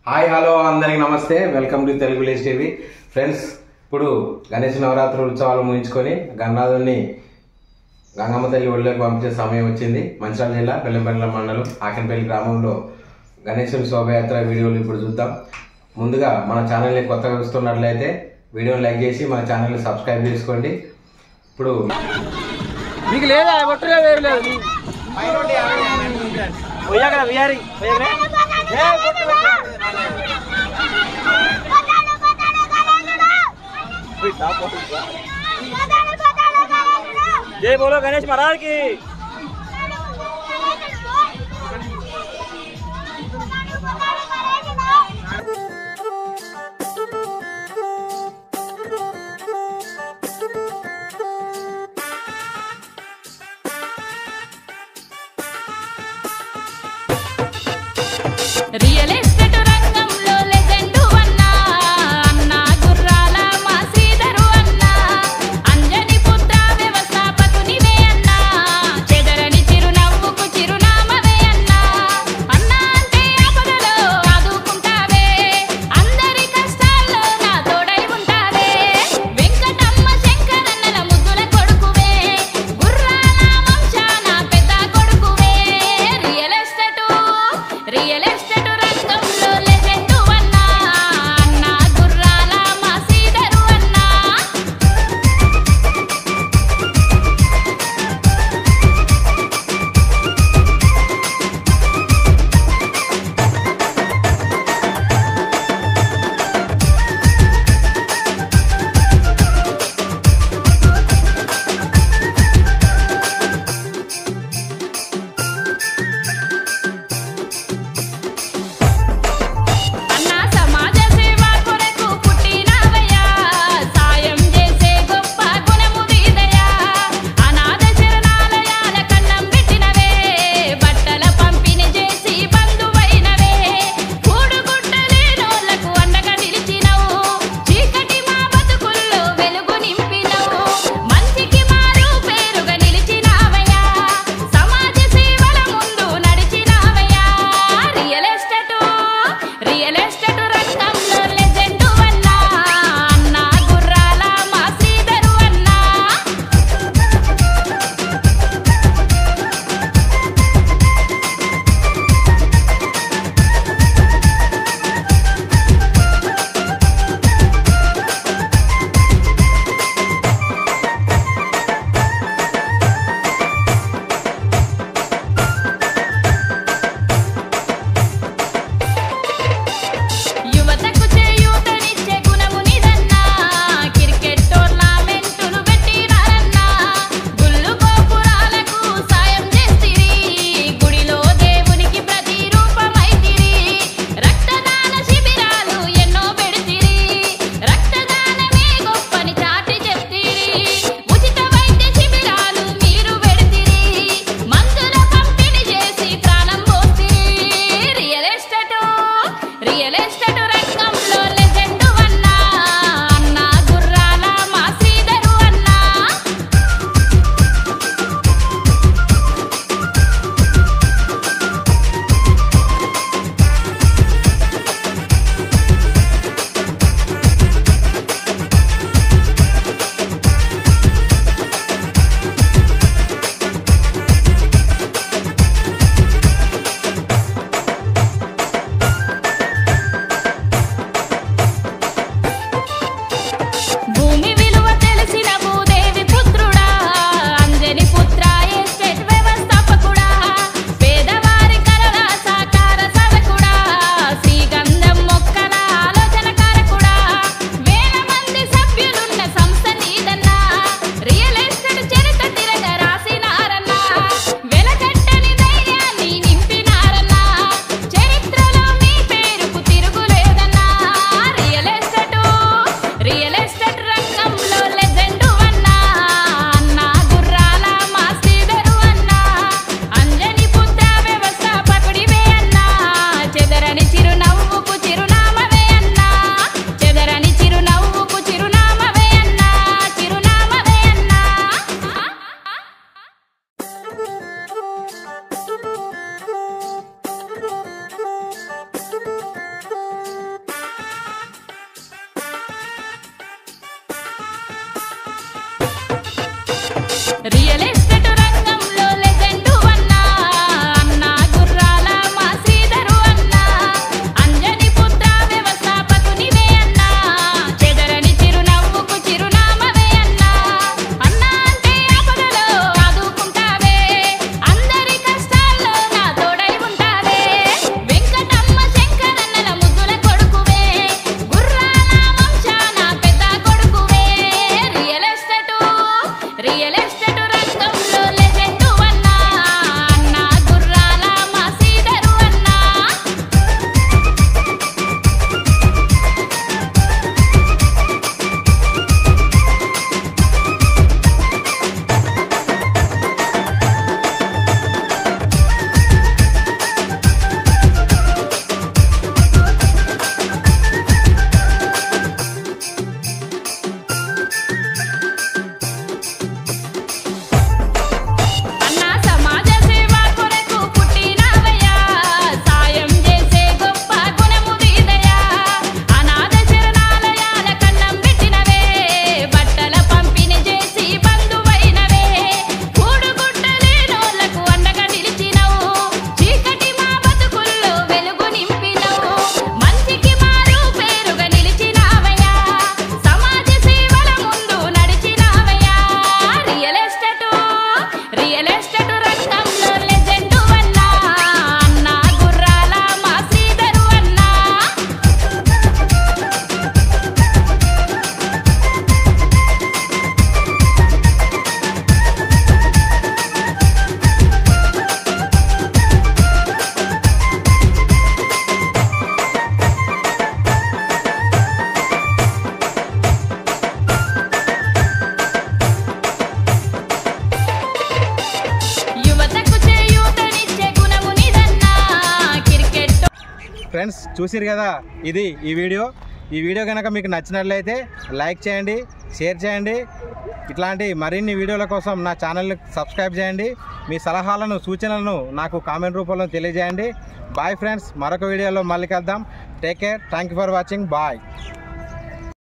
Hi hello అందరికి నమస్తే, welcome to Telugu village TV. Friends, ఇప్పుడు గణేష్ నవరాత్రి ఉత్సవాలు ముగించుకొని గన్నాథుని గంగమ్మ తల్లి ఒళ్ళలోకి పంపించే సమయం వచ్చింది. మంచిర్యాల జిల్లా బెల్లంపల్లి మండలం ఆకనపల్లి గ్రామంలో గణేశుని శోభయాత్ర వీడియోలు ఇప్పుడు చూద్దాం. ముందుగా మన ఛానల్ని కొత్తగా చూస్తున్నట్లయితే వీడియోని లైక్ చేసి మన ఛానల్ని సబ్స్క్రైబ్ చేసుకోండి. ఇప్పుడు మీకు లేదా ఒట్టుగా వేరు లేదు जय बोलो गणेश महाराज की। रियल एस्टेट రంగంలో లెజెండ్ అన్నా అన్నా గుర్రాల మా శ్రీధరు అన్నా అంజని పుత్ర వ్యవస్థాపకునివే అన్నా చెదరని చిరునవ్వుకు చిరునామవే అన్నా అన్నా అంటే ఆపదలో ఆదుకుంటావే అందరి కష్టాల్లో నా తోడై ఉంటావే వెంకటమ్మ శంకరన్నల ముద్దుల కొడుకువే గుర్రాల వంశాన పెద్ద కొడుకువే రియల్ ఎస్టేట్ రంగంలో లెజెండ్ అన్నా అన్నా గుర్రాల మా శ్రీధరు అన్నా అన్నా సమాజ సేవ కొరకు పుట్టినవయ్యా సాయం చేసే గొప్ప గుణము వీదయ్యా అనాథ శరణాలయాల కన్నం పెట్టినవే బట్టల పంపిణీ చేసి బంధువైనవే కూడుగుడ్డ లేనోళ్లకు అండగా నిలిచినవు చీకటి మా బతుకుల్లో వెలుగు నింపినవు మంచికి మారు పేరుగా నిలిచినవయ్యా సమాజ సేవల ముందు నడిచినవయ్యా రియల్ ఎస్టేట్ రంగంలో లెజెండ్ అన్నా అన్నా గుర్రాల మా శ్రీధరు అన్నా యువతకు చేయూతనిచ్చే గుణము నీదన్నా క్రికెట్ టోర్నమెంటులు పెట్టినారన్నా గుళ్ళు గోపురాలకు సాయం చేస్తిరి గుడిలో దేవునికి ప్రతిరూపమైతిరి రక్తదాన శిబిరాలు ఎన్నో పెడితిరి రక్తదానమే గొప్పని చాటి చెప్తిరి ఉచిత వైద్య శిబిరాలు మీరు పెడితిరి మందుల పంపిణీ చేసి ప్రాణం పోస్తిరి రియల్ ఎస్టేట్ రంగంలో లెజెండ్ అన్నా అన్నా గుర్రాల మా శ్రీధరు అన్నా ఫ్రెండ్స్ చూసిరు కదా ఇది ఈ వీడియో కనుక మీకు నచ్చినట్లయితే లైక్ చేయండి, షేర్ చేయండి. ఇట్లాంటి మరిన్ని వీడియోల కోసం నా ఛానల్ని సబ్స్క్రైబ్ చేయండి. మీ సలహాలను సూచనలను నాకు కామెంట్ రూపంలో తెలియజేయండి. బాయ్ ఫ్రెండ్స్, మరొక వీడియోలో మళ్ళీ కలుద్దాం. Take care, thank you for watching, bye.